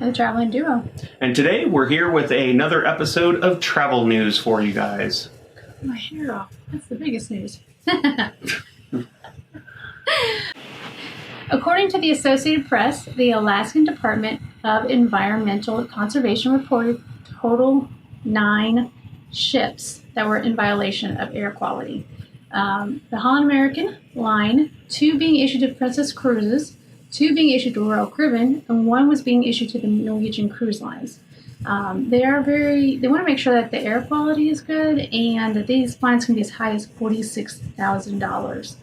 the traveling duo. And today we're here with another episode of travel news for you guys. Cut my hair off. That's the biggest news. According to the Associated Press, the Alaskan Department of Environmental Conservation reported total 9 ships that were in violation of air quality. The Holland American Line, 2 being issued to Princess Cruises, 2 being issued to Royal Caribbean, and 1 was being issued to the Norwegian Cruise Lines. They want to make sure that the air quality is good and that these fines can be as high as $46,000.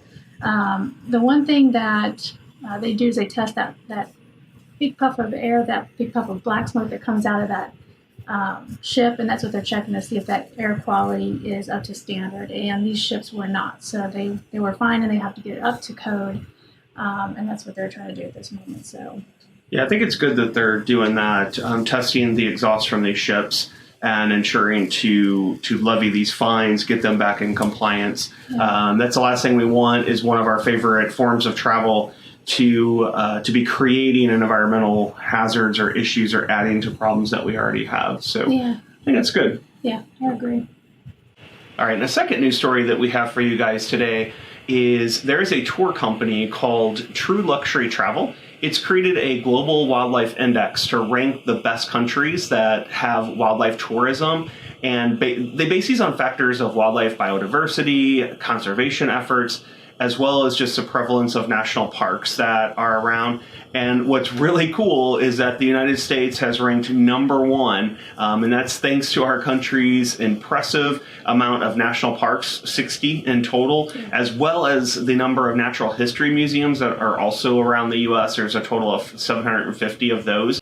The one thing that they do is they test that big puff of air, that big puff of black smoke that comes out of that ship, and that's what they're checking to see if that air quality is up to standard. And these ships were not, so they were fine, and they have to get it up to code, and that's what they're trying to do at this moment. So, yeah, I think it's good that they're doing that, testing the exhaust from these ships and ensuring to levy these fines, get them back in compliance. Yeah. That's the last thing we want. Is one of our favorite forms of travel to be creating an environmental hazards or issues or adding to problems that we already have. So yeah. I think that's good. Yeah, I agree. All right, and the second news story that we have for you guys today is there is a tour company called True Luxury Travel. It's created a global wildlife index to rank the best countries that have wildlife tourism. And they base these on factors of wildlife biodiversity, conservation efforts, as well as just the prevalence of national parks that are around. And what's really cool is that the United States has ranked #1, and that's thanks to our country's impressive amount of national parks, 60 in total, as well as the number of natural history museums that are also around the U.S. There's a total of 750 of those.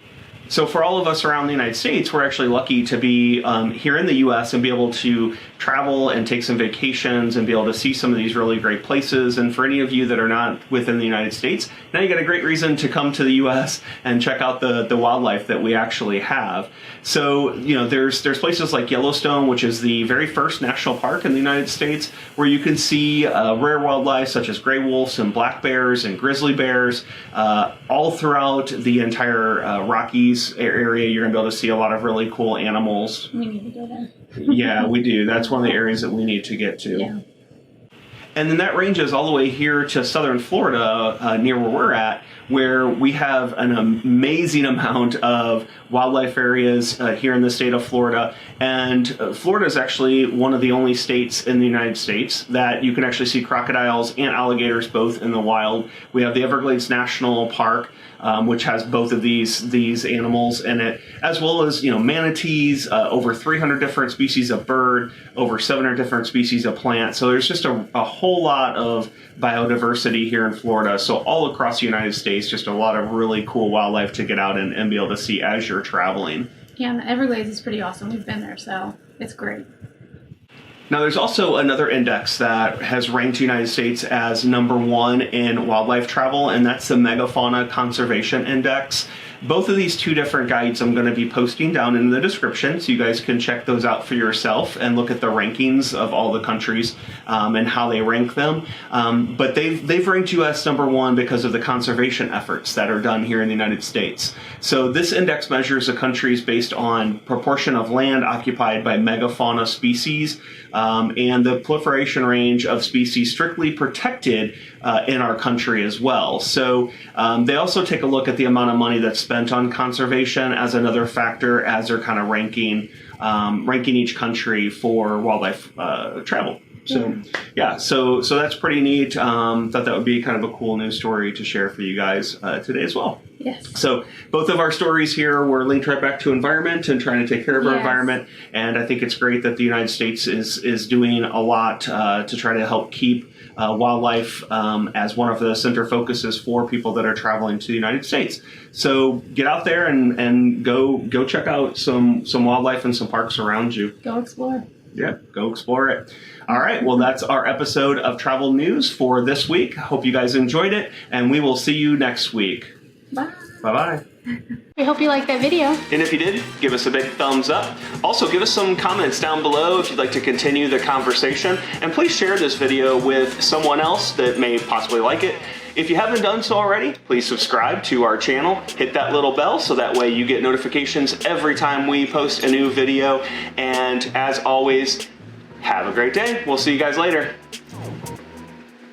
So for all of us around the United States, we're actually lucky to be here in the U.S. and be able to travel and take some vacations and be able to see some of these really great places. And for any of you that are not within the United States, now you got a great reason to come to the U.S. and check out the wildlife that we actually have. So, there's places like Yellowstone, which is the very first national park in the United States, where you can see rare wildlife such as gray wolves and black bears and grizzly bears all throughout the entire Rockies area. You're going to be able to see a lot of really cool animals. We need to go there. Yeah, we do. That's one of the areas that we need to get to. Yeah. And then that ranges all the way here to southern Florida, near where we're at, where we have an amazing amount of wildlife areas here in the state of Florida. And Florida is actually one of the only states in the United States that you can actually see crocodiles and alligators both in the wild. We have the Everglades National Park, which has both of these animals in it, as well as manatees, over 300 different species of bird, over 700 different species of plant. So there's just a whole lot of biodiversity here in Florida. So all across the United States, just a lot of really cool wildlife to get out and be able to see as you're traveling. Yeah, and the Everglades is pretty awesome. We've been there, so it's great. Now, there's also another index that has ranked the United States as #1 in wildlife travel, and that's the Megafauna Conservation Index. Both of these 2 different guides I'm going to be posting down in the description, so you guys can check those out for yourself and look at the rankings of all the countries and how they rank them. But they've ranked US #1 because of the conservation efforts that are done here in the United States. So this index measures the countries based on proportion of land occupied by megafauna species and the proliferation range of species strictly protected in our country as well. So they also take a look at the amount of money that's spent on conservation as another factor as they're kind of ranking each country for wildlife travel. So yeah, so that's pretty neat. Thought that would be kind of a cool news story to share for you guys today as well. Yes. So both of our stories here were linked right back to environment and trying to take care of our environment. And I think it's great that the United States is doing a lot to try to help keep wildlife as one of the center focuses for people that are traveling to the United States. So get out there and go check out some wildlife and some parks around you. Go explore. Yeah, go explore it. All right, well, that's our episode of Travel News for this week. Hope you guys enjoyed it, and we will see you next week. Bye. Bye-bye. We hope you liked that video. And if you did, give us a big thumbs up. Also, give us some comments down below if you'd like to continue the conversation. And please share this video with someone else that may possibly like it. If you haven't done so already, please subscribe to our channel. Hit that little bell so that way you get notifications every time we post a new video. And as always, have a great day. We'll see you guys later.